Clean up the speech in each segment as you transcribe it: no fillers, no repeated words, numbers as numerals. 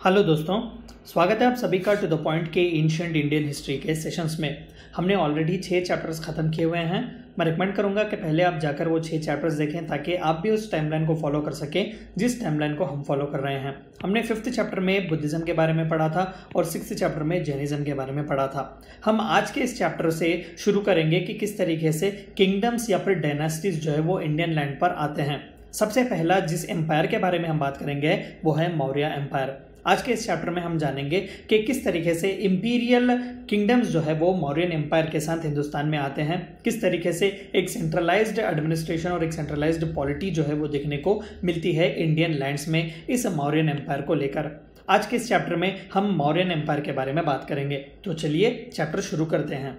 Hello दोस्तों, स्वागत है आप सभी का टू द पॉइंट के एंशिएंट इंडियन हिस्ट्री के सेशंस में। हमने ऑलरेडी 6 चैप्टर्स खत्म किए हुए हैं। मैं रिकमेंड करूंगा कि पहले आप जाकर वो 6 चैप्टर्स देखें ताकि आप भी उस टाइमलाइन को फॉलो कर सकें जिस टाइमलाइन को हम फॉलो कर रहे हैं। हमने 5th चैप्टर में बुद्धिज्म के बारे में पढ़ा था और 6th चैप्टर में जैनिज्म के बारे में पढ़ा था। हम आज के इस चैप्टर से शुरू करेंगे कि किस तरीके से किंगडम्स या फिर डायनास्टीज जो है वो इंडियन लैंड पर आते हैं। सबसे पहला जिस एम्पायर के बारे में हम बात करेंगे वो है मौर्य एम्पायर। आज के इस चैप्टर में हम जानेंगे कि किस तरीके से इंपीरियल किंगडम्स जो है वो मौर्यन एम्पायर के साथ हिंदुस्तान में आते हैं, किस तरीके से एक सेंट्रलाइज्ड एडमिनिस्ट्रेशन और एक सेंट्रलाइज्ड पॉलिटी जो है वो देखने को मिलती है इंडियन लैंड्स में इस मौर्यन एम्पायर को लेकर। आज के इस चैप्टर में हम मौर्यन एम्पायर के बारे में बात करेंगे। तो चलिए चैप्टर शुरू करते हैं।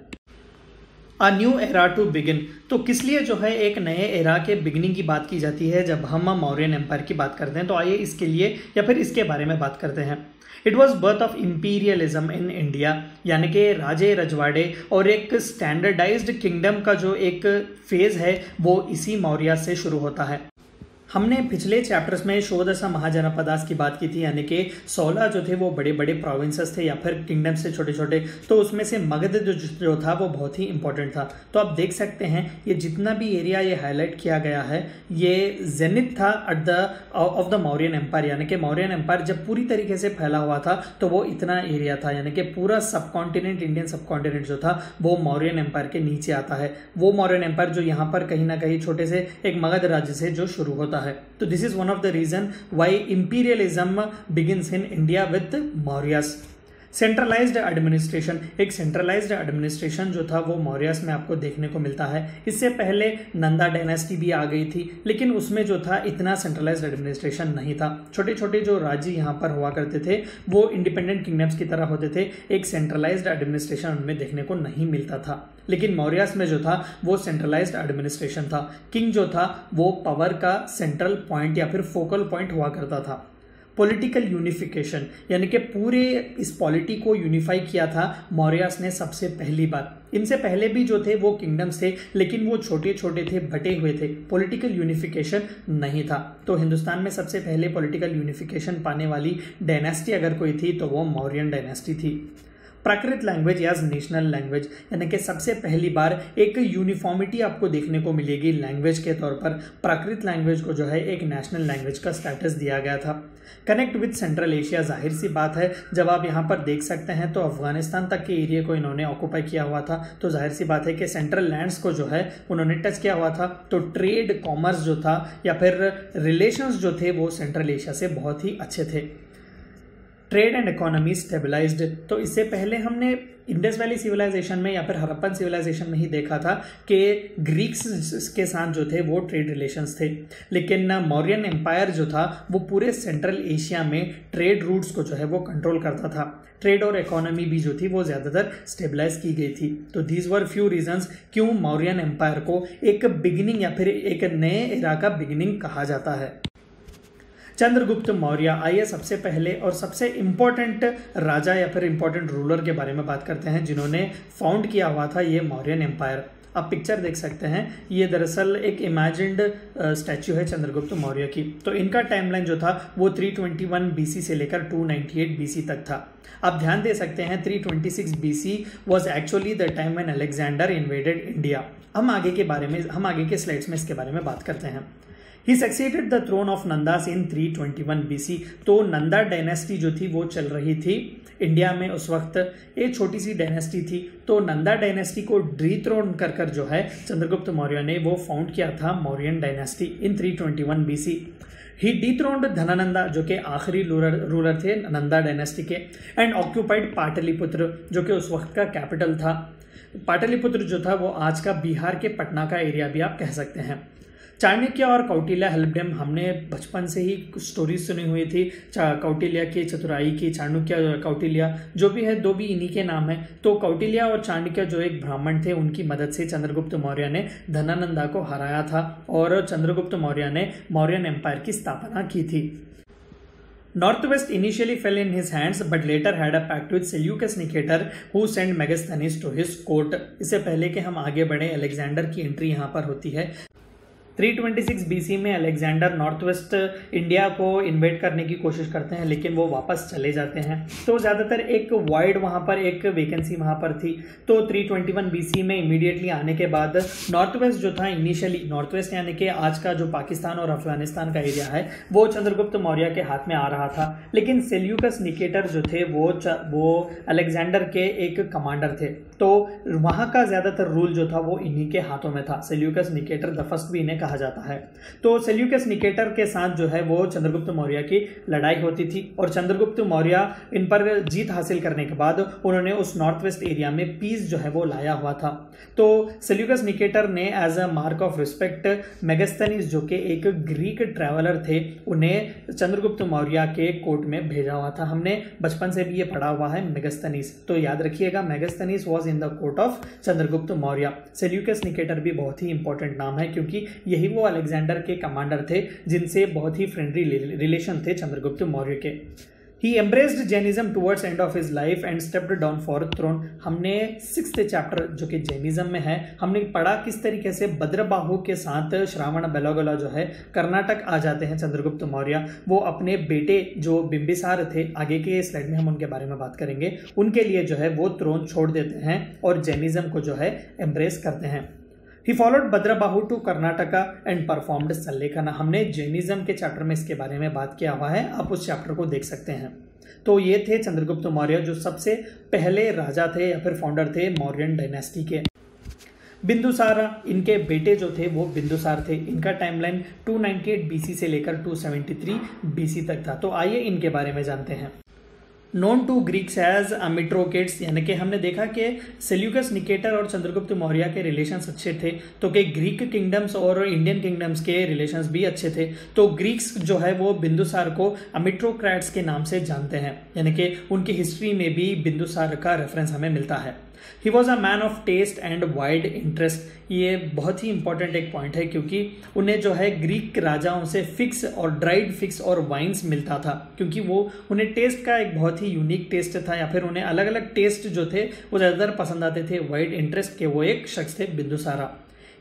A new era to begin. तो किस लिए जो है एक नए एरा के बिगिनिंग की बात की जाती है जब हम मौर्यन एम्पायर की बात करते हैं? तो आइए इसके लिए या फिर इसके बारे में बात करते हैं। It was birth of imperialism in India, यानी कि राजे रजवाड़े और एक स्टैंडर्डाइज्ड किंगडम का जो एक फेज है वो इसी मौर्य से शुरू होता है। हमने पिछले चैप्टर्स में षोडश महाजनपदास की बात की थी, यानी कि 16 जो थे वो बड़े बड़े प्रोविंसेस थे या फिर किंगडम्स थे छोटे छोटे। तो उसमें से मगध जो था वो बहुत ही इंपॉर्टेंट था। तो आप देख सकते हैं ये जितना भी एरिया ये हाईलाइट किया गया है ये जेनिथ था at the of the Mauryan empire, यानी कि मौर्यन एम्पायर जब पूरी तरीके से फैला हुआ था तो वो इतना एरिया था, यानी कि पूरा सब कॉन्टिनेंट, इंडियन सब कॉन्टिनेंट जो था वो मौर्यन एम्पायर के नीचे आता है। वो मौर्यन एम्पायर जो यहाँ पर कहीं ना कहीं छोटे से एक मगध राज्य से जो शुरू होता है। तो this is one of the reason why imperialism begins in India with Mauryas. Centralised administration, एक सेंट्रलाइज्ड एडमिनिस्ट्रेशन जो था वो मौर्यस में आपको देखने को मिलता है। इससे पहले नंदा डायनेस्टी भी आ गई थी, लेकिन उसमें जो था इतना सेंट्रलाइज्ड एडमिनिस्ट्रेशन नहीं था। छोटे छोटे जो राज्य यहाँ पर हुआ करते थे वो इंडिपेंडेंट किंगडम्स की तरह होते थे, एक सेंट्रलाइज्ड एडमिनिस्ट्रेशन उनमें देखने को नहीं मिलता था। लेकिन मौर्यस में जो था वो सेंट्रलाइज्ड एडमिनिस्ट्रेशन था। किंग जो था वो पावर का सेंट्रल पॉइंट या फिर फोकल पॉइंट हुआ करता था। पॉलिटिकल यूनिफिकेशन, यानी कि पूरे इस पॉलिटी को यूनिफाई किया था मौर्यस ने सबसे पहली बार। इनसे पहले भी जो थे वो किंगडम्स थे, लेकिन वो छोटे छोटे थे, बटे हुए थे, पॉलिटिकल यूनिफिकेशन नहीं था। तो हिंदुस्तान में सबसे पहले पॉलिटिकल यूनिफिकेशन पाने वाली डायनेस्टी अगर कोई थी तो वो मौर्यन डायनेस्टी थी। प्राकृत लैंग्वेज या नेशनल लैंग्वेज, यानी कि सबसे पहली बार एक यूनिफॉर्मिटी आपको देखने को मिलेगी लैंग्वेज के तौर पर। प्राकृत लैंग्वेज को जो है एक नेशनल लैंग्वेज का स्टेटस दिया गया था। कनेक्ट विद सेंट्रल एशिया, जाहिर सी बात है जब आप यहाँ पर देख सकते हैं तो अफगानिस्तान तक के एरिया को इन्होंने ऑक्यूपाई किया हुआ था, तो जाहिर सी बात है कि सेंट्रल लैंड्स को जो है उन्होंने टच किया हुआ था। तो ट्रेड, कॉमर्स जो था या फिर रिलेशंस जो थे वो सेंट्रल एशिया से बहुत ही अच्छे थे। Trade and economy stabilised. तो इससे पहले हमने इंडस वैली सिविलाइजेशन में या फिर हड़प्पन सिविलाइजेशन में ही देखा था कि ग्रीक्स के साथ जो थे वो ट्रेड रिलेशंस थे, लेकिन मौर्यन एम्पायर जो था वो पूरे सेंट्रल एशिया में ट्रेड रूट्स को जो है वो कंट्रोल करता था। ट्रेड और इकोनॉमी भी जो थी वो ज़्यादातर स्टेबलाइज की गई थी। तो दीज वर फ्यू रीजंस क्यों मौर्यन एम्पायर को एक बिगिनिंग या फिर एक नए एरा का बिगिनिंग कहा जाता है। चंद्रगुप्त मौर्य। आइए सबसे पहले और सबसे इंपॉर्टेंट राजा या फिर इंपॉर्टेंट रूलर के बारे में बात करते हैं जिन्होंने फाउंड किया हुआ था ये मौर्यन एम्पायर। आप पिक्चर देख सकते हैं, ये दरअसल एक इमेजिन्ड स्टैच्यू है चंद्रगुप्त मौर्य की। तो इनका टाइमलाइन जो था वो 321 BC से लेकर 298 BC तक था। आप ध्यान दे सकते हैं 326 BC was actually the time when Alexander invaded India. हम आगे के स्लाइड्स में इसके बारे में बात करते हैं। He succeeded the throne of Nandas in 321 BC। तो नंदा डायनेस्टी जो थी वो चल रही थी इंडिया में उस वक्त, एक छोटी सी डायनेस्टी थी। तो नंदा डायनेस्टी को डिथ्रोन कर जो है चंद्रगुप्त मौर्य ने वो फाउंड किया था मौर्यन डायनेस्टी इन 321 BC। ही डिथ्रोन्ड धनानंदा जो कि आखिरी रूलर थे नंदा डायनेस्टी के, एंड ऑक्यूपाइड पाटलिपुत्र जो कि उस वक्त का कैपिटल था। पाटलिपुत्र जो था वो आज का बिहार के पटना का एरिया भी आप कह सकते हैं। चाणक्य और कौटिल्य हेल्प्ड हिम। हमने बचपन से ही स्टोरीज सुनी हुई थी कौटिल्य की चतुराई की। चाणक्य और कौटिल्य जो भी है दो भी इन्हीं के नाम है। तो कौटिल्य और चाणक्य जो एक ब्राह्मण थे उनकी मदद से चंद्रगुप्त मौर्य ने धनानंदा को हराया था और चंद्रगुप्त मौर्य ने मौर्यन एम्पायर की स्थापना की थी। Northwest initially fell in his hands but later had a pact with Seleucus Nicator who sent Megasthenes to his court। इससे पहले कि हम आगे बढ़े अलेक्जेंडर की एंट्री यहाँ पर होती है। 326 BC में अलेक्जेंडर नॉर्थ वेस्ट इंडिया को इन्वेड करने की कोशिश करते हैं, लेकिन वो वापस चले जाते हैं। तो ज़्यादातर एक वाइड वहाँ पर एक वैकेंसी वहाँ पर थी। तो 321 BC में इमीडिएटली आने के बाद नॉर्थ वेस्ट जो था, इनिशियली नॉर्थ वेस्ट यानी कि आज का जो पाकिस्तान और अफगानिस्तान का एरिया है, वो चंद्रगुप्त मौर्य के हाथ में आ रहा था। लेकिन सेल्यूकस निकेटर जो थे वो अलेक्जेंडर के एक कमांडर थे, तो वहाँ का ज़्यादातर रूल जो था वो इन्हीं के हाथों में था। सेल्यूकस निकेटर द फर्स्ट भी इन्हें कहा जाता है। तो सेल्यूकस निकेटर के साथ जो है वो चंद्रगुप्त मौर्य की लड़ाई होती थी और चंद्रगुप्त मौर्य इन पर जीत हासिल करने के बाद उन्होंने उस नॉर्थ वेस्ट एरिया में पीस जो है वो लाया हुआ था। तो सेल्यूकस निकेटर ने as a mark of respect Megasthenes जो कि एक ग्रीक ट्रैवलर थे, उन्हें चंद्रगुप्त मौर्य के कोर्ट में भेजा हुआ था। हमने बचपन से भी ये पढ़ा हुआ है मेगास्थनीज, तो याद रखिएगा Megasthenes was in the court of Chandragupta Maurya. Seleucus Nicator भी बहुत ही इंपॉर्टेंट नाम है क्योंकि यही वो अलेक्जेंडर के कमांडर थे जिनसे बहुत ही फ्रेंडली रिलेशन थे चंद्रगुप्त मौर्य के। He embraced Jainism towards end of his life and stepped down for throne। हमने 6th चैप्टर जो कि जैनिज्म में है, हमने पढ़ा किस तरीके से भद्रबाहु के साथ श्रावण बेलगोला जो है कर्नाटक आ जाते हैं चंद्रगुप्त मौर्य। वो अपने बेटे जो बिंबिसार थे, आगे के स्लाइड में हम उनके बारे में बात करेंगे, उनके लिए जो है वो थ्रोन छोड़ देते हैं और जैनिज्म को जो है एम्ब्रेस करते हैं। He followed Bhadrabahu to Karnataka and performed sallekhana. हमने जैनिज्म के चैप्टर में इसके बारे में बात किया हुआ है, आप उस चैप्टर को देख सकते हैं। तो ये थे चंद्रगुप्त मौर्य जो सबसे पहले राजा थे या फिर फाउंडर थे मौर्यन डायनेस्टी के। बिंदुसार, इनके बेटे जो थे वो बिंदुसार थे। इनका टाइमलाइन 298 BC से लेकर 273 BC तक था। तो आइए इनके बारे में जानते हैं। नोन टू ग्रीक्स एज अमिट्रोकेट्स, यानी कि हमने देखा कि सेल्यूकस निकेटर और चंद्रगुप्त मौर्य के रिलेशंस अच्छे थे, तो कि ग्रीक किंगडम्स और इंडियन किंगडम्स के रिलेशंस भी अच्छे थे। तो ग्रीक्स जो है वो बिंदुसार को अमिट्रोक्रेट्स के नाम से जानते हैं, यानी कि उनकी हिस्ट्री में भी बिंदुसार का रेफरेंस हमें मिलता है। He was a man of taste and wide interest. ये बहुत ही इंपॉर्टेंट एक पॉइंट है क्योंकि उन्हें जो है ग्रीक राजाओं से फिक्स और ड्राइड फिक्स और वाइन्स मिलता था, क्योंकि वो उन्हें टेस्ट का एक बहुत ही यूनिक टेस्ट था, या फिर उन्हें अलग अलग टेस्ट जो थे वो ज़्यादातर पसंद आते थे। वाइड इंटरेस्ट के वो एक शख्स थे Bindusara.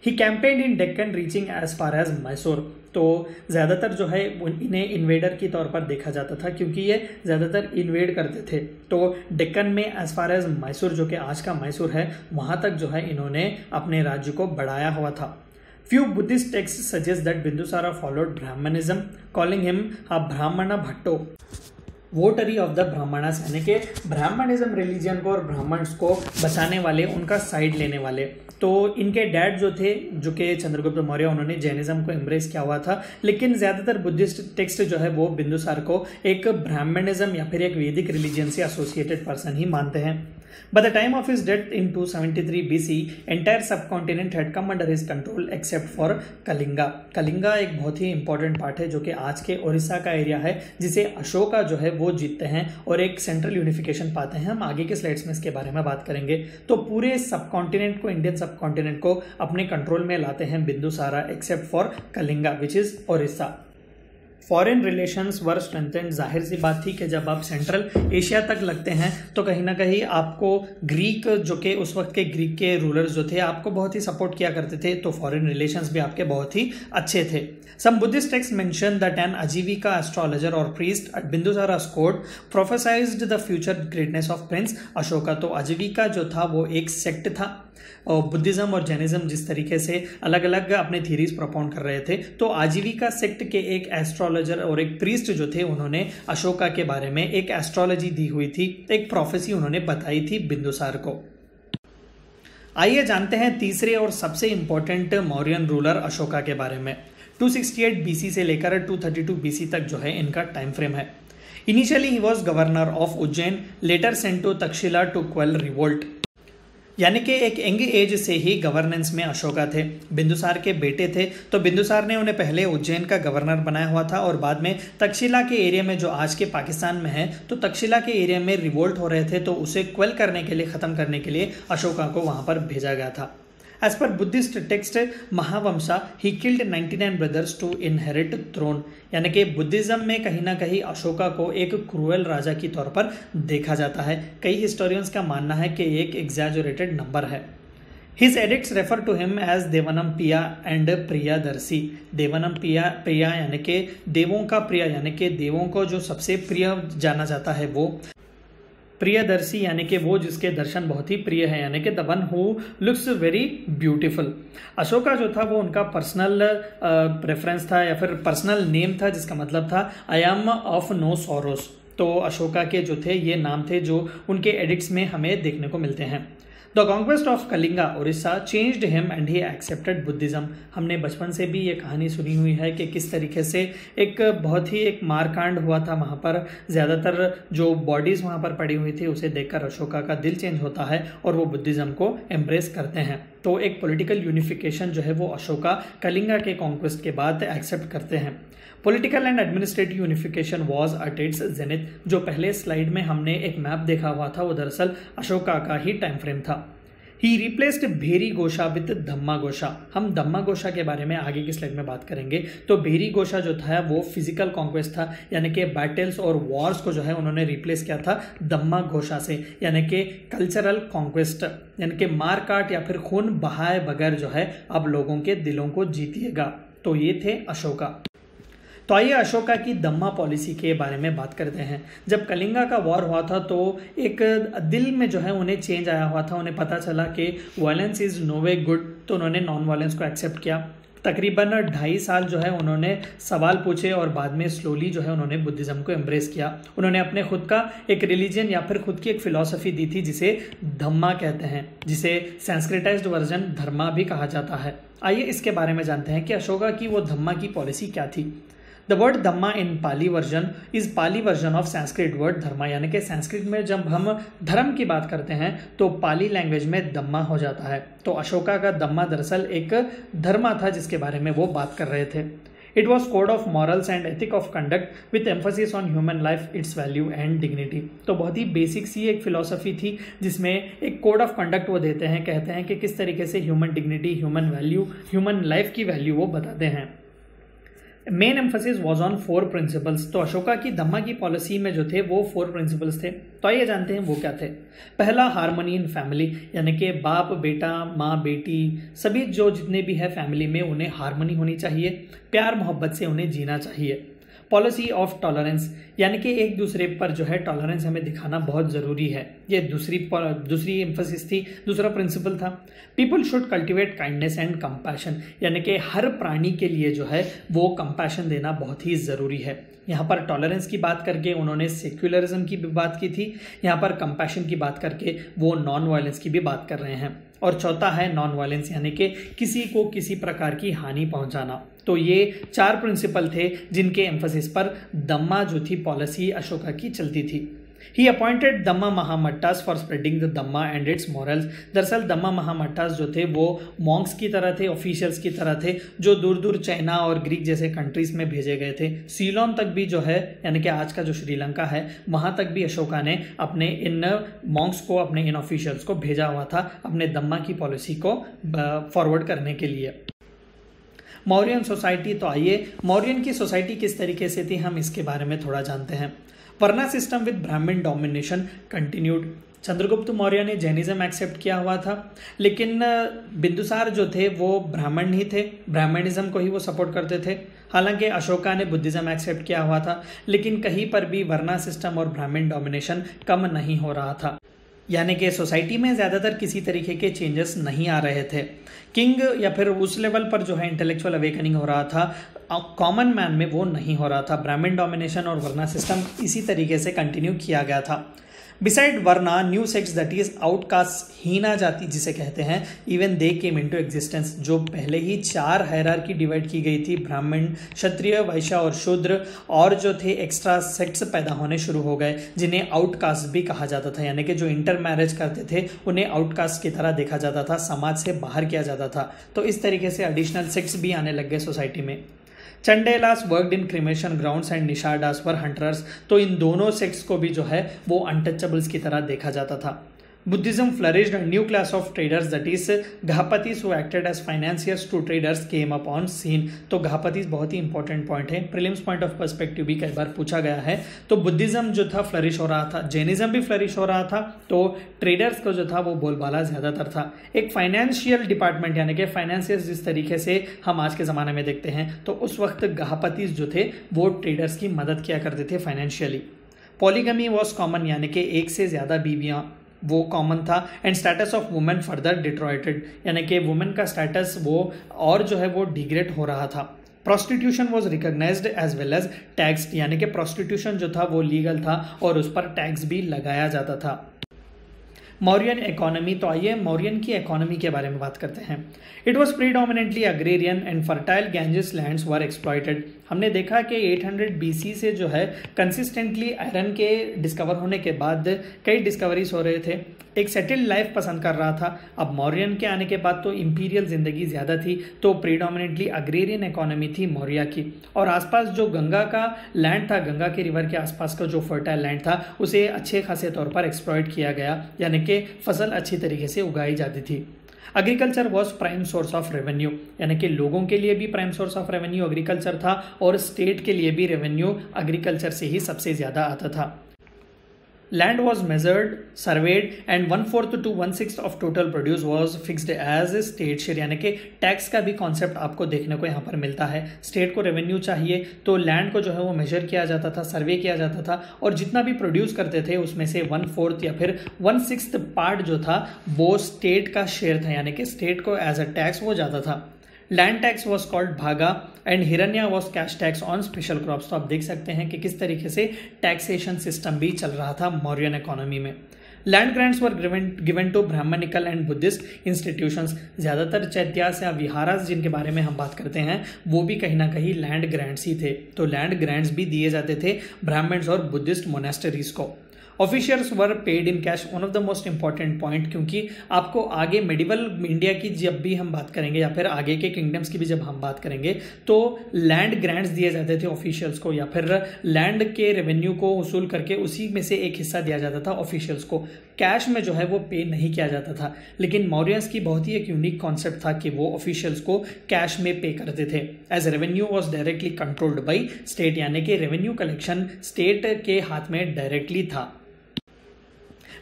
He campaigned in Deccan reaching as far as Mysore. तो ज़्यादातर जो है इन्हें इन्वेडर के तौर पर देखा जाता था क्योंकि ये ज़्यादातर इन्वेड करते थे। तो डेक्कन में एज फार एज मैसूर जो कि आज का मैसूर है, वहाँ तक जो है इन्होंने अपने राज्य को बढ़ाया हुआ था। Few Buddhist text suggest that Bindusara followed Brahmanism, calling him a Brahman Bhatto, votary of the Brahmanas, यानी कि ब्राह्मणिज्म रिलीजन को और ब्राह्मण्स को बचाने वाले, उनका साइड लेने वाले। तो इनके डैड जो थे, जो कि चंद्रगुप्त मौर्य, उन्होंने जैनिज्म को एम्ब्रेस किया हुआ था, लेकिन ज़्यादातर बुद्धिस्ट टेक्स्ट जो है वो बिंदुसार को एक ब्राह्मणिज्म या फिर एक वैदिक रिलीजन से एसोसिएटेड पर्सन ही मानते हैं। By the time of his death in 273 BC, entire subcontinent had come under his control except for Kalinga. Kalinga एक बहुत ही इंपॉर्टेंट पार्ट है जो कि आज के उड़ीसा का एरिया है, जिसे अशोका जो है वो जीतते हैं और एक सेंट्रल यूनिफिकेशन पाते हैं। हम आगे के स्लाइड्स में इसके बारे में बात करेंगे। तो पूरे सबकॉन्टिनेंट को, इंडियन सबकॉन्टिनेंट को अपने कंट्रोल में लाते हैं Bindusara, except for Kalinga which is Odisha. Foreign relations were strengthened. जाहिर सी बात थी कि जब आप सेंट्रल एशिया तक लगते हैं तो कहीं ना कहीं आपको ग्रीक, जो कि उस वक्त के ग्रीक के रूलर्स जो थे, आपको बहुत ही सपोर्ट किया करते थे, तो फॉरेन रिलेशंस भी आपके बहुत ही अच्छे थे। Some Buddhist text mention that an Ajivika astrologer और priest at Bindusara's court prophesied the future greatness of prince Ashoka. तो आजीविका जो था वो एक सेक्ट था, और बुद्धिज़्म और जैनिज्म जिस तरीके से अलग अलग अपने थीरीज प्रोपाउंड कर रहे थे, तो आजीविका सेक्ट के एक एस्ट्रोलॉजर और एक प्रीस्ट जो थे, उन्होंने अशोका के बारे में एक एस्ट्रोलॉजी दी हुई थी, एक प्रोफेसी उन्होंने बताई थी बिंदुसार को। आइए जानते हैं तीसरे और सबसे इंपॉर्टेंट मौर्यन रूलर अशोका के बारे में। 268 BC से लेकर 232 BC तक जो है इनका टाइम फ्रेम है। Initially he was governor of Ujjain, later sent to Takshashila to quell revolt. यानी कि एक यंग एज से ही गवर्नेंस में अशोका थे। बिंदुसार के बेटे थे, तो बिंदुसार ने उन्हें पहले उज्जैन का गवर्नर बनाया हुआ था और बाद में तक्षशिला के एरिया में, जो आज के पाकिस्तान में है, तो तक्षशिला के एरिया में रिवोल्ट हो रहे थे, तो उसे क्वेल करने के लिए, ख़त्म करने के लिए अशोका को वहाँ पर भेजा गया था। एज पर Buddhist text Mahavamsa he killed 99 brothers to inherit throne. यानी कि बुद्धिज्म में कहीं ना कहीं अशोका को एक क्रूएल राजा की तौर पर देखा जाता है। कई हिस्टोरियंस का मानना है कि एक एग्जैजरेटेड नंबर है। His edicts refer to him as देवनम पिया एंड प्रियदर्शी। देवनम प्रिया यानी कि देवों का प्रिय, यानी कि देवों को जो सबसे प्रिय जाना जाता है वो। प्रियदर्शी यानी कि वो जिसके दर्शन बहुत ही प्रिय है, यानी कि the one who looks very beautiful. Ashoka जो था वो उनका पर्सनल प्रेफरेंस था या फिर पर्सनल नेम था, जिसका मतलब था I am of no sorrows. तो अशोका के जो थे ये नाम थे जो उनके एडिक्ट्स में हमें देखने को मिलते हैं। The conquest of Kalinga Orissa changed him and he accepted Buddhism. हमने बचपन से भी ये कहानी सुनी हुई है कि किस तरीके से एक बहुत ही एक मारकांड हुआ था वहाँ पर। ज़्यादातर जो बॉडीज़ वहाँ पर पड़ी हुई थी उसे देखकर अशोका का दिल चेंज होता है और वो बुद्धिज्म को एम्ब्रेस करते हैं। तो एक पॉलिटिकल यूनिफिकेशन जो है वो अशोका कलिंगा के कॉन्क्वेस्ट के बाद एक्सेप्ट करते हैं। Political and administrative unification was at its zenith. जो पहले स्लाइड में हमने एक मैप देखा हुआ था वो दरअसल अशोका का ही टाइम फ्रेम था। ही रिप्लेस्ड भेरी घोषा विद धम्मा घोषा। हम धम्मा घोषा के बारे में आगे की स्लाइड में बात करेंगे। तो भेरी घोषा जो था वो फिजिकल कॉन्क्वेस्ट था, यानी कि बैटल्स और वॉर्स को जो है उन्होंने रिप्लेस किया था धम्मा घोषा से, यानी कि कल्चरल कॉन्क्वेस्ट, यानी कि मार काट या फिर खून बहाए बगैर जो है अब लोगों के दिलों को जीतिएगा। तो ये थे अशोका। तो आइए अशोका की दम्मा पॉलिसी के बारे में बात करते हैं। जब कलिंगा का वॉर हुआ था तो एक दिल में जो है उन्हें चेंज आया हुआ था, उन्हें पता चला कि violence is no way good, तो उन्होंने नॉन वायलेंस को एक्सेप्ट किया। तकरीबन 2.5 साल जो है उन्होंने सवाल पूछे और बाद में स्लोली जो है उन्होंने बुद्धिज़्म को एम्ब्रेस किया। उन्होंने अपने खुद का एक रिलीजन या फिर खुद की एक फिलॉसफी दी थी जिसे धम्मा कहते हैं, जिसे संस्कृताइज्ड वर्जन धर्मा भी कहा जाता है। आइए इसके बारे में जानते हैं कि अशोका की वो धम्मा की पॉलिसी क्या थी। The word dhamma in Pali version is Pali version of Sanskrit word dharma, यानी कि संस्कृत में जब हम धर्म की बात करते हैं तो पाली लैंग्वेज में दम्मा हो जाता है। तो अशोका का दम्मा दरअसल एक धर्मा था जिसके बारे में वो बात कर रहे थे। It was code of morals and ethic of conduct with emphasis on human life, it's value and dignity. तो बहुत ही बेसिक सी एक फिलॉसफी थी जिसमें एक कोड ऑफ कंडक्ट वो देते हैं, कहते हैं कि किस तरीके से human dignity, human value, human life की वैल्यू वो बताते हैं। Main emphasis was on 4 principles. तो अशोका की धम्मा की पॉलिसी में जो थे वो 4 प्रिंसिपल्स थे। तो आइए जानते हैं वो क्या थे। पहला, हारमोनी इन फैमिली, यानी कि बाप बेटा, माँ बेटी, सभी जो जितने भी है फैमिली में उन्हें हारमोनी होनी चाहिए, प्यार मोहब्बत से उन्हें जीना चाहिए। पॉलिसी ऑफ टॉलरेंस, यानी कि एक दूसरे पर जो है टॉलरेंस हमें दिखाना बहुत ज़रूरी है। ये दूसरी एम्फोसिस थी, दूसरा प्रिंसिपल था। People should cultivate kindness and compassion, यानी कि हर प्राणी के लिए जो है वो कंपैशन देना बहुत ही ज़रूरी है। यहाँ पर टॉलरेंस की बात करके उन्होंने सेक्युलरिज्म की भी बात की थी, यहाँ पर कंपैशन की बात करके वो नॉन वायलेंस की भी बात कर रहे हैं। और चौथा है नॉन वायलेंस, यानी कि किसी को किसी प्रकार की हानि पहुंचाना। तो ये 4 प्रिंसिपल थे जिनके एम्फोसिस पर दम्मा जो थी पॉलिसी अशोका की चलती थी। ही अपॉइंटेड दम्मा महामट्टास फॉर स्प्रेडिंग द दम्मा एंड इट्स मॉरल्स। दरअसल दम्मा महामट्टास जो थे वो मॉन्क्स की तरह थे, ऑफिशियल्स की तरह थे, जो दूर दूर चाइना और ग्रीक जैसे कंट्रीज में भेजे गए थे। सीलोन तक भी जो है, यानी कि आज का जो श्रीलंका है, वहाँ तक भी अशोका ने अपने इन मॉन्क्स को, अपने इन ऑफिशियल्स को भेजा हुआ था अपने दम्मा की पॉलिसी को फॉरवर्ड करने के लिए। मौर्यन सोसाइटी, तो आइए मौर्यन की सोसाइटी किस तरीके से थी हम इसके बारे में थोड़ा जानते हैं। वर्ना सिस्टम विद ब्राह्मण डोमिनेशन कंटिन्यूड। चंद्रगुप्त मौर्य ने जैनिज्म एक्सेप्ट किया हुआ था, लेकिन बिंदुसार जो थे वो ब्राह्मण ही थे, ब्राह्मणिज्म को ही वो सपोर्ट करते थे। हालांकि अशोका ने बुद्धिज्म एक्सेप्ट किया हुआ था, लेकिन कहीं पर भी वर्ना सिस्टम और ब्राह्मण डोमिनेशन कम नहीं हो रहा था, यानी कि सोसाइटी में ज़्यादातर किसी तरीके के चेंजेस नहीं आ रहे थे। किंग या फिर उस लेवल पर जो है इंटेलेक्चुअल अवेकनिंग हो रहा था, कॉमन मैन में वो नहीं हो रहा था। ब्राह्मण डोमिनेशन और वर्ना सिस्टम इसी तरीके से कंटिन्यू किया गया था। Beside varna, new sects that is outcaste, हीना जाति जिसे कहते हैं, even they came into existence. जो पहले ही 4 हायरार्की डिवाइड की गई थी, ब्राह्मण, क्षत्रिय, वैश्य और शूद्र, और जो थे एक्स्ट्रा सेक्ट्स पैदा होने शुरू हो गए जिन्हें आउटकास्ट भी कहा जाता था, यानी कि जो इंटर मैरिज करते थे उन्हें आउटकास्ट की तरह देखा जाता था, समाज से बाहर किया जाता था। तो इस तरीके से एडिशनल सेक्ट्स भी आने लग गए सोसाइटी में। Chandalas worked in cremation grounds and Nishadas were hunters. तो इन दोनों सेक्ट्स को भी जो है वो अनटचेबल्स की तरह देखा जाता था। Buddhism flourished. A new class of traders, that is Ghapatis, who acted as financiers to traders, came up on scene. तो Ghapatis बहुत ही इंपॉर्टेंट पॉइंट है, प्रीलिम्स पॉइंट ऑफ पर्सपेक्टिव भी कई बार पूछा गया है। तो बुद्धिज्म जो था फ्लरिश हो रहा था, जैनिज्म भी फ्लरिश हो रहा था, तो ट्रेडर्स को जो था वो बोलबाला ज़्यादातर था। एक फाइनेंशियल डिपार्टमेंट यानी कि फाइनेंसियर्स जिस तरीके से हम आज के ज़माने में देखते हैं, तो उस वक्त गहापतीस जो थे वो ट्रेडर्स की मदद किया करते थे फाइनेंशियली। पॉलीगमी वॉज कॉमन यानी कि एक से ज़्यादा बीवियाँ वो कॉमन था। And status of women further deteriorated यानी कि वुमेन का स्टेटस वो और जो है वो डिग्रेड हो रहा था। Prostitution was recognised as well as tax यानी कि प्रोस्टिट्यूशन जो था वो लीगल था और उस पर टैक्स भी लगाया जाता था। मौर्यन इकोनॉमी, तो आइए मौर्यन की इकोनॉमी के बारे में बात करते हैं। It was predominantly agrarian and fertile Ganges lands were exploited. हमने देखा कि 800 BC से जो है कंसिस्टेंटली आयरन के डिस्कवर होने के बाद कई डिस्कवरीज हो रहे थे, एक सेटल्ड लाइफ पसंद कर रहा था। अब मौर्यन के आने के बाद तो इंपीरियल ज़िंदगी ज़्यादा थी, तो प्रीडोमिनेटली अग्रेरियन इकोनॉमी थी मौर्य की। और आसपास जो गंगा का लैंड था, गंगा के रिवर के आसपास का जो फर्टाइल लैंड था, उसे अच्छे खासे तौर पर एक्सप्लॉयट किया गया यानी कि फसल अच्छी तरीके से उगाई जाती थी। Agriculture was prime source of revenue यानी कि लोगों के लिए भी prime source of revenue agriculture था और स्टेट के लिए भी रेवेन्यू एग्रीकल्चर से ही सबसे ज़्यादा आता था। Land was measured, surveyed and 1/4 to 1/6 of total produce was fixed as state share यानी कि टैक्स का भी कॉन्सेप्ट आपको देखने को यहाँ पर मिलता है। स्टेट को रेवेन्यू चाहिए तो लैंड को जो है वो मेजर किया जाता था, सर्वे किया जाता था और जितना भी प्रोड्यूस करते थे उसमें से 1/4 या फिर 1/6 पार्ट जो था वो स्टेट का शेयर था यानी कि स्टेट को एज अ टैक्स वो जाता था। लैंड टैक्स वॉज कॉल्ड भागा and हिरण्या was cash tax on special crops. तो आप देख सकते हैं कि किस तरीके से टैक्सेशन सिस्टम भी चल रहा था मौर्यन इकोनॉमी में। Land grants were given to Brahmanical and Buddhist institutions. ज़्यादातर चैत्यास या विहारास जिनके बारे में हम बात करते हैं वो भी कहीं ना कहीं लैंड ग्रांट्स ही थे, तो लैंड ग्रांट्स भी दिए जाते थे ब्राह्मण्स और बुद्धिस्ट मोनेस्टरीज को। Officials were paid in cash, one of the most important point, क्योंकि आपको आगे मेडिवल इंडिया की जब भी हम बात करेंगे या फिर आगे के किंगडम्स की भी जब हम बात करेंगे तो लैंड ग्रांट्स दिए जाते थे ऑफिशियल्स को या फिर लैंड के रेवेन्यू को वसूल करके उसी में से एक हिस्सा दिया जाता था ऑफिशियल्स को। कैश में जो है वो पे नहीं किया जाता था, लेकिन मौर्यंस की बहुत ही एक यूनिक कॉन्सेप्ट था कि वो ऑफिशियल्स को कैश में पे करते थे। As revenue was directly controlled by state यानी कि रेवेन्यू कलेक्शन स्टेट के हाथ में डायरेक्टली था।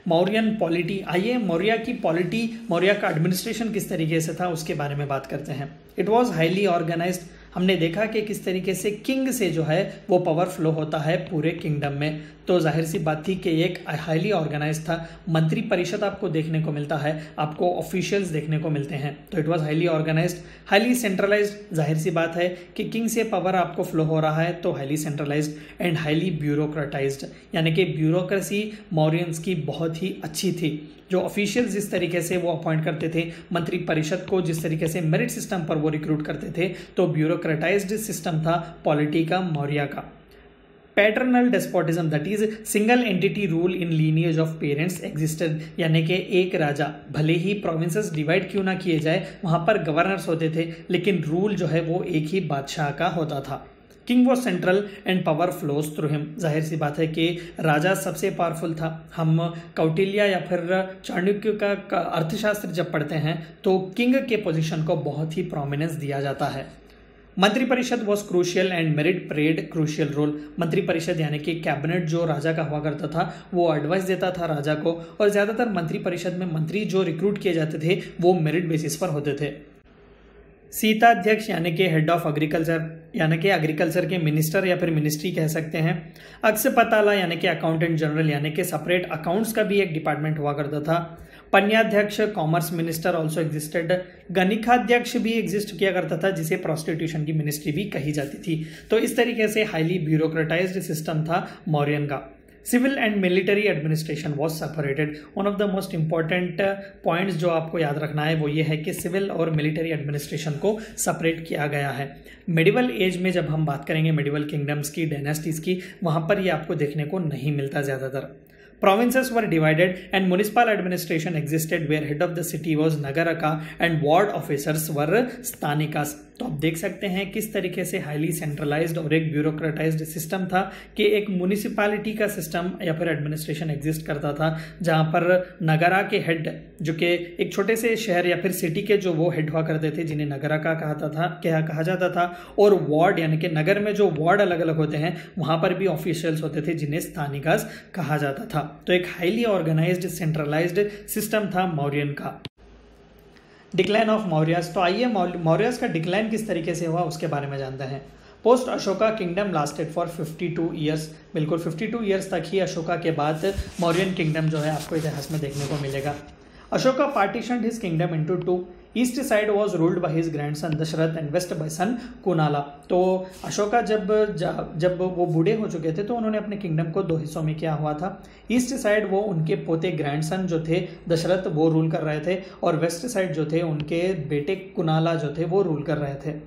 मौर्यन पॉलिटी, आइए मौर्य की पॉलिटी, मौर्य का एडमिनिस्ट्रेशन किस तरीके से था उसके बारे में बात करते हैं। It was highly organised. हमने देखा कि किस तरीके से किंग से जो है वो पावर फ्लो होता है पूरे किंगडम में, तो जाहिर सी बात थी कि एक हाईली ऑर्गेनाइज था। मंत्री परिषद आपको देखने को मिलता है, आपको ऑफिशियल्स देखने को मिलते हैं, तो it was highly organised, highly centralised. जाहिर सी बात है कि किंग से पावर आपको फ्लो हो रहा है तो हाईली सेंट्रलाइज्ड एंड हाईली ब्यूरोक्रेटाइज्ड यानी कि ब्यूरोक्रेसी मौर्यंस की बहुत ही अच्छी थी। जो ऑफिशियल्स जिस तरीके से वो अपॉइंट करते थे, मंत्री परिषद को जिस तरीके से मेरिट सिस्टम पर वो रिक्रूट करते थे, तो ब्यूरोक्रेटाइज्ड सिस्टम था पॉलिटी का मौर्य का। Paternal despotism that is single entity rule in lineage of parents existed यानी कि एक राजा, भले ही प्रोविंसेस डिवाइड क्यों ना किए जाए, वहाँ पर गवर्नर्स होते थे लेकिन रूल जो है वो एक ही बादशाह का होता था। King was central and power flows through him. जाहिर सी बात है कि राजा सबसे पावरफुल था। हम कौटिल्य या फिर चाणक्य का अर्थशास्त्र जब पढ़ते हैं तो किंग के पोजीशन को बहुत ही प्रोमिनेंस दिया जाता है। Mantriparishad was crucial and merit played crucial role. Mantriparishad यानी कि कैबिनेट जो राजा का हुआ करता था वो एडवाइस देता था राजा को, और ज़्यादातर मंत्रिपरिषद में मंत्री जो रिक्रूट किए जाते थे वो मेरिट बेसिस पर होते थे। सीताध्यक्ष यानी कि हेड ऑफ एग्रीकल्चर यानी कि एग्रीकल्चर के मिनिस्टर या फिर मिनिस्ट्री कह सकते हैं। अक्षपताला यानी कि अकाउंटेंट जनरल यानी कि सेपरेट अकाउंट्स का भी एक डिपार्टमेंट हुआ करता था। पन्याध्यक्ष कॉमर्स मिनिस्टर ऑल्सो एग्जिस्टेड। गणिकाध्यक्ष भी एग्जिस्ट किया करता था जिसे प्रोस्टिट्यूशन की मिनिस्ट्री भी कही जाती थी। तो इस तरीके से हाईली ब्यूरोक्रेटाइज्ड सिस्टम था मौर्यन का। Civil and military administration was separated. One of the most important points जो आपको याद रखना है वो ये है कि सिविल और मिलिट्री एडमिनिस्ट्रेशन को सेपरेट किया गया है। मेडिवल एज में जब हम बात करेंगे मेडिवल किंगडम्स की, डायनेस्टीज़ की, वहाँ पर ये आपको देखने को नहीं मिलता ज़्यादातर। Provinces were divided and municipal administration existed where head of the city was Nagaraka and ward officers were Sthanikas। तो आप देख सकते हैं किस तरीके से हाईली सेंट्रलाइज्ड और एक ब्यूरोक्रेटाइज्ड सिस्टम था कि एक म्यूनिसिपैलिटी का सिस्टम या फिर एडमिनिस्ट्रेशन एग्जिस्ट करता था, जहां पर नगरा के हेड जो कि एक छोटे से शहर या फिर सिटी के जो वो हेड हुआ करते थे जिन्हें नगरा का कहा जाता था, और वार्ड यानी कि नगर में जो वार्ड अलग अलग होते हैं वहां पर भी ऑफिशियल्स होते थे जिन्हें स्थानिकास कहा जाता था। तो एक हाईली ऑर्गेनाइज्ड सेंट्रलाइज्ड सिस्टम था मौर्यन का। Decline of Mauryas. तो आइए मौर्यस का डिक्लाइन किस तरीके से हुआ उसके बारे में जानते हैं। Post Ashoka kingdom lasted for 52 years. बिल्कुल 52 ईयर्स तक ही अशोका के बाद मौर्यन किंगडम जो है आपको इतिहास में देखने को मिलेगा। Ashoka partitioned his kingdom into 2। East side was ruled by his grandson Dasharatha and west by son Kunala. तो अशोका जब वो बूढ़े हो चुके थे तो उन्होंने अपने किंगडम को 2 हिस्सों में किया हुआ था। ईस्ट साइड वो उनके पोते ग्रैंडसन जो थे दशरथ वो रूल कर रहे थे, और वेस्ट साइड जो थे उनके बेटे कुनाला जो थे वो रूल कर रहे थे।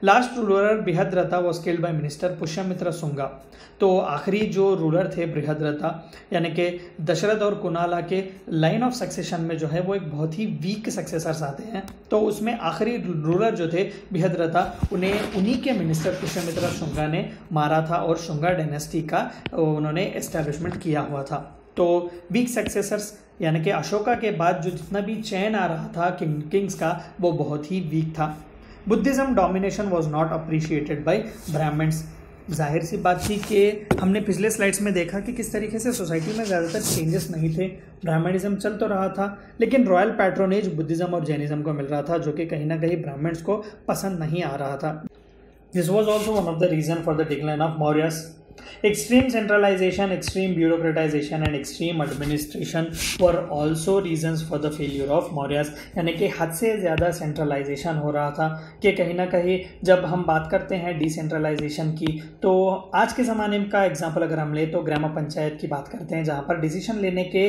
Last ruler Brihadratha was killed by minister Pushyamitra Shunga. तो आखिरी जो रूलर थे बृहद्रथा यानी कि दशरथ और कुनाला के लाइन ऑफ सक्सेशन में जो है वो एक बहुत ही वीक सक्सेसर्स आते हैं, तो उसमें आखिरी रूलर जो थे बृहद्रथा उन्हें उन्हीं के मिनिस्टर पुष्यमित्र शुंगा ने मारा था और शुंगा डायनेस्टी का उन्होंने एस्टैब्लिशमेंट किया हुआ था। तो वीक सक्सेसर्स यानी कि अशोका के बाद जो जितना भी चैन आ रहा था किंग्स का वो बहुत ही वीक था। Buddhism domination was not appreciated by Brahmans. जाहिर सी बात थी कि हमने पिछले स्लाइड्स में देखा कि किस तरीके से सोसाइटी में ज़्यादातर चेंजेस नहीं थे, ब्राह्मणिज्म चल तो रहा था लेकिन रॉयल पैट्रोनेज बुद्धिज्म और जैनिज्म को मिल रहा था जो कि कहीं ना कहीं ब्राह्मण्स को पसंद नहीं आ रहा था। This was also one of the reason for the decline of Mauryas. Extreme centralization, extreme bureaucratization and extreme administration were also reasons for the failure of Mauryas। यानी कि हद से ज़्यादा सेंट्रलाइजेशन हो रहा था कि कहीं ना कहीं जब हम बात करते हैं डिसेंट्रलाइजेशन की, तो आज के ज़माने का एग्जांपल अगर हम ले तो ग्राम पंचायत की बात करते हैं, जहाँ पर डिसीजन लेने के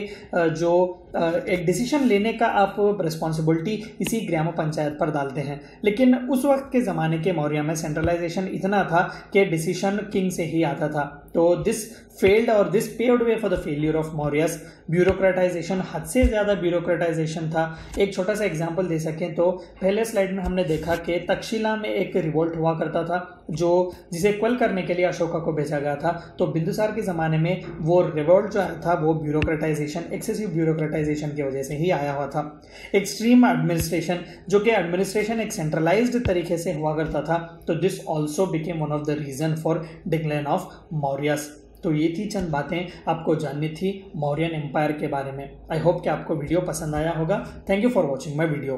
एक डिसीजन लेने का आप रिस्पॉन्सिबिलिटी इसी ग्राम पंचायत पर डालते हैं। लेकिन उस वक्त के ज़माने के मौर्य में सेंट्रलाइजेशन इतना था कि डिसीजन किंग से ही आता था। तो दिस फेल्ड और this paved way for the failure of Mauryas. Bureaucratisation, हद से ज़्यादा ब्यूरोक्रेटाइजेशन था। एक छोटा सा एग्जांपल दे सकें तो पहले स्लाइड में हमने देखा कि तक्षशिला में एक रिवोल्ट हुआ करता था जिसे क्वेल करने के लिए अशोका को भेजा गया था। तो बिंदुसार के ज़माने में वो रिवोल्ट जो आया था वो ब्यूरोक्रेटाइजेशन, एक्सेसिव ब्यूरोक्रेटाइजेशन की वजह से ही आया हुआ था। एक्सट्रीम एडमिनिस्ट्रेशन, जो कि एडमिनिस्ट्रेशन एक सेंट्रलाइज्ड तरीके से हुआ करता था, तो this also became one of the reason for decline of Mauryas. तो ये थी चंद बातें आपको जाननी थी मौर्यन एम्पायर के बारे में। आई होप कि आपको वीडियो पसंद आया होगा। Thank you for watching my video.